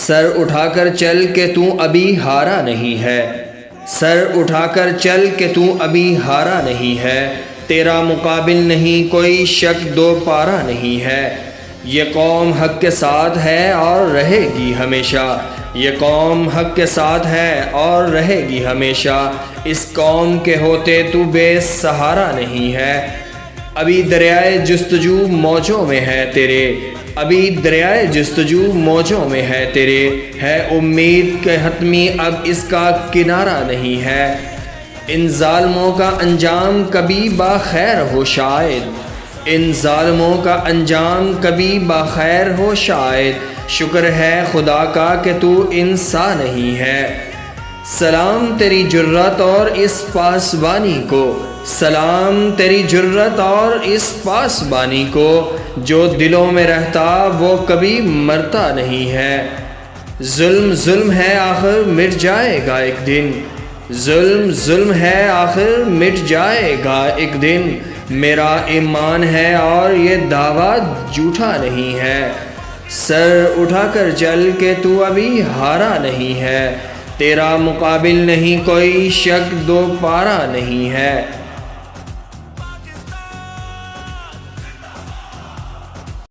سر اٹھا کر چل کہ تو ابھی ہارا نہیں ہے، سر اٹھا کر چل کہ تو ابھی ہارا نہیں ہے، تیرا مقابل نہیں کوئی شک دو پارا نہیں ہے۔ یہ قوم حق کے ساتھ ہے اور رہے گی ہمیشہ، یہ قوم حق کے ساتھ ہے اور رہے گی ہمیشہ، اس قوم کے ہوتے تو بے سہارا نہیں ہے۔ ابھی دریائے جستجو موجوں میں ہے تیرے، ابھی دریائے جستجو موجوں میں ہے تیرے، ہے امید کہ حتمی اب اس کا کنارہ نہیں ہے۔ ان ظالموں کا انجام کبھی باخیر ہو شاید، ان ظالموں کا انجام کبھی باخیر ہو شاید، شکر ہے خدا کا کہ تو انسان نہیں ہے۔ سلام تیری جرت اور اس پاسبانی کو، سلام تیری جرت اور اس پاسبانی کو، جو دلوں میں رہتا وہ کبھی مرتا نہیں ہے۔ ظلم ظلم ہے آخر مٹ جائے گا ایک دن، ظلم ظلم ہے آخر مٹ جائے گا ایک دن، میرا ایمان ہے اور یہ دعویٰ جھوٹا نہیں ہے۔ سر اٹھا کر چل کہ تو ابھی ہارا نہیں ہے، تیرا مقابل نہیں کوئی شک دو پارا نہیں ہے۔